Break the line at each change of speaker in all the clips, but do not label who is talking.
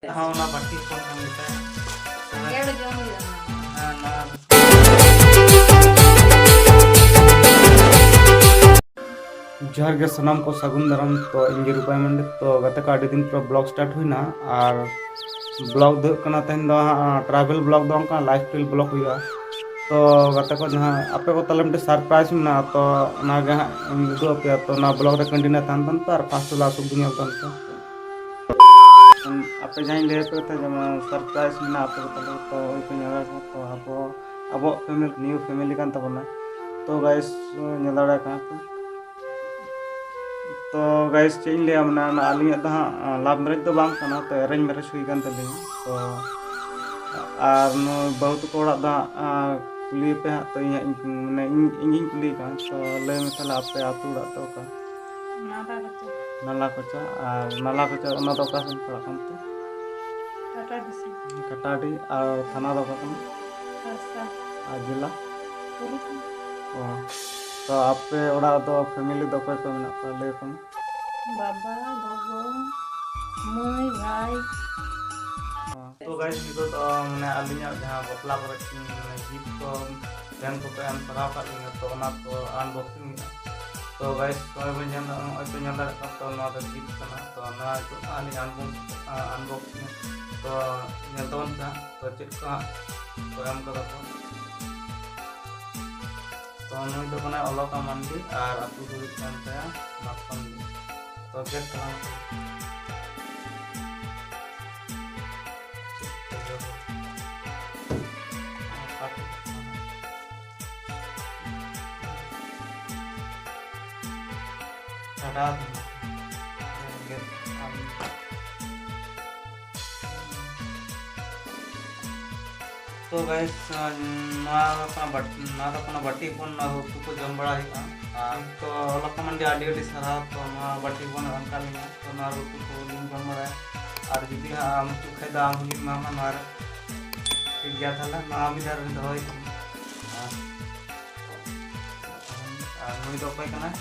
हाँ ना बाटी कौन कौन लेता है
ಎರಡು ಜೋನ್ ಇದೆ
हाँ ना जोहर के सनम को सगुन दाराम तो इंगे रुपाय मंडे तो गते का दिन पर ब्लॉग स्टार्ट हुई ना और ब्लॉग दो कना तहन दो ट्रैवल ब्लॉग दो का लाइफ स्टाइल ब्लॉग हुआ तो गते को जहां आपे को तलम ते सरप्राइज ना तो ना गे दो पे तो ना ब्लॉग रे कंटिन्यू तान तान पर फास्ट ला सब दुनिया तान तो आपे जहां ले पे थे जमा सरप्राइज ना आपे को तलो तो ओई पे नया तो अब फैमिली न्यू फैमिली कान तबना तो गाइस नेलाड़ा का तो गाइस चेंज लिया मना आलिंग तो हाँ लाभ मैरिज तो बांग कना तो अरेंज मैरिज हुई कान तलिंग तो और नो बहुत कोड़ा दा कुली पे हाँ तो मैं इंगिंग कुली का तो ले मतलब आपे आतुड़ा तो का नाला कोचा ना तो का सुन पड़ा कम तो कटाडी और थाना दो का कम जिला ओ तो आपे ओड़ा तो फैमिली दो कोई को मेना को ले कम
बाबा गोगो मुई भाई
तो गाइस नितो तो मैंने अलिया जहां बपला पर गीत को जन को पे हम सराव कर लिया तो ना तो अनबॉक्सिंग तो गाइस तो बन जन तो नंदा तो ना तो गीत करना तो ना तो आनी अनबॉक्सिंग तो नेतवन था तो चेक का तो हम को तो नुई तो कना अलोका मंडी और अतु दुरी कानते माखन तो गेट करा तो गाइस ना अपना बट्टी फोन ना हो को जम बड़ा है तो लोक मंडी आडी सारा तो ना बट्टी फोन अंका लिंग तो ना रुकु को लिंग जम बड़ा और जुदी हम तो खादा हम लिंग मामा मार ठीक गया था ना हम इधर दवाई नुई तो कोई कना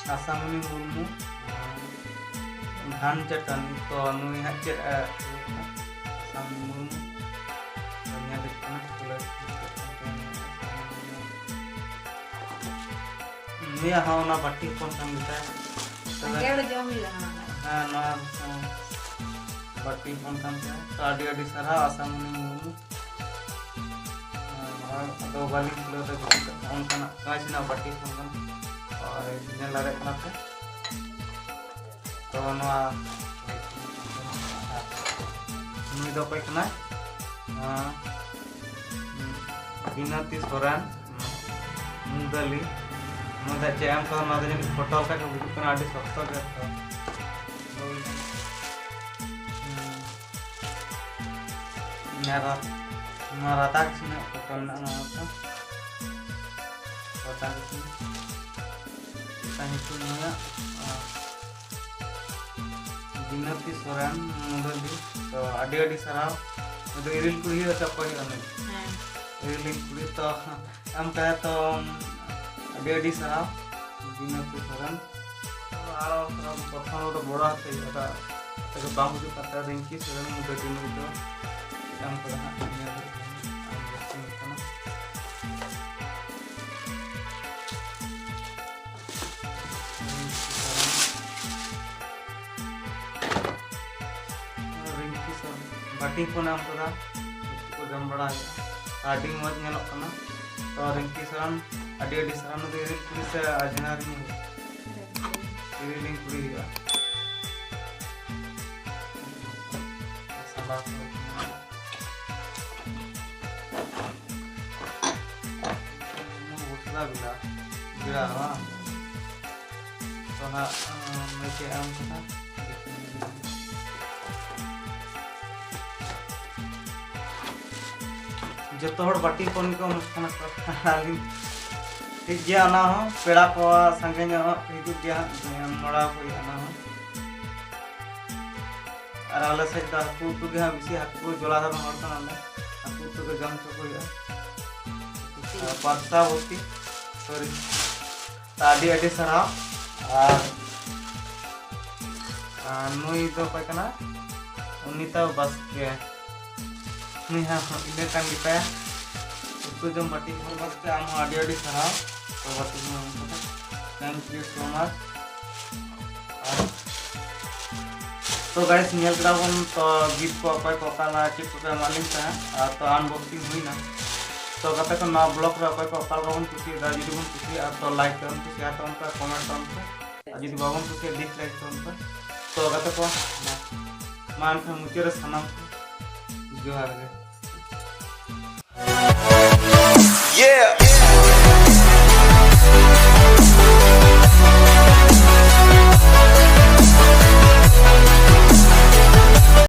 आसामनी मुर्मू धान चटन तो नुई हचे नुया हाँ ना बाटी कौन कम लेता है
ಎರಡು ಜೋನ್ ಇದೆ
हाँ ना बाटी कौन कम है तो आडी आडी सारा आसामनी मुर्मू तो वाली किलो तक उनका ना काची ना बाटी कौन कम और जन लड़े कना पे तो नवा नुई दो पे कना बिनाती सोरान मुंगली मुंदा चैम को ना तो जन फोटो का को बुक कना आडी सस्ता के मेरा ताक्स में फोटो ना तो फोटो के itu namanya Binati Soran Mudali तो आडी सराव तो इरिल कुड़ी अच्छा कोई नहीं इरिल कुड़ी तो हम कहे तो आडी सराव Binati Soran आरो प्रथम तो बड़ा है এটা तो बाबू जो पता रिंकी सोरन मुदली तो हम कहा बाटी को नाम करा को जम बड़ा है आडी मज नेलो कना तो रिंकी सरन आडी सरन तो इरिल कुड़ी से अजनारी इरिल कुड़ी है सलाह उसला बिला बिला हां तो ना मैं के आम कना जो बाटी फोन को ठीक गया ना हो पेड़ा को संगे हिजू गया मोड़ा हुई ना हो और आले से हाकू उतु के बेसि हाकू जोला धान हर कना हाकू उतु के जम चो हुई पास्ता होती सॉरी आडी आडी सराव और नुई दो कोई कना उनिता बास्के नुई हाँ इने कान गिताया उसको जम बाटी भर बास्के आम आडी आडी सराव तो बाटी में थैंक यू सो मच। तो गाइस नेल ग्राउन तो गीत को अपाय को काला चिप को मालिक था तो अनबॉक्सिंग हुई ना तो कते को ना ब्लॉग रे अपाय को काला बन कुछ दा जुदी बन कुछ तो लाइक करन कुछ या तो उनका कमेंट करन जुदी बाबन कुछ डिसलाइक करन तो कते को मान के मुझे रे सनम जोहार गे।
Yeah.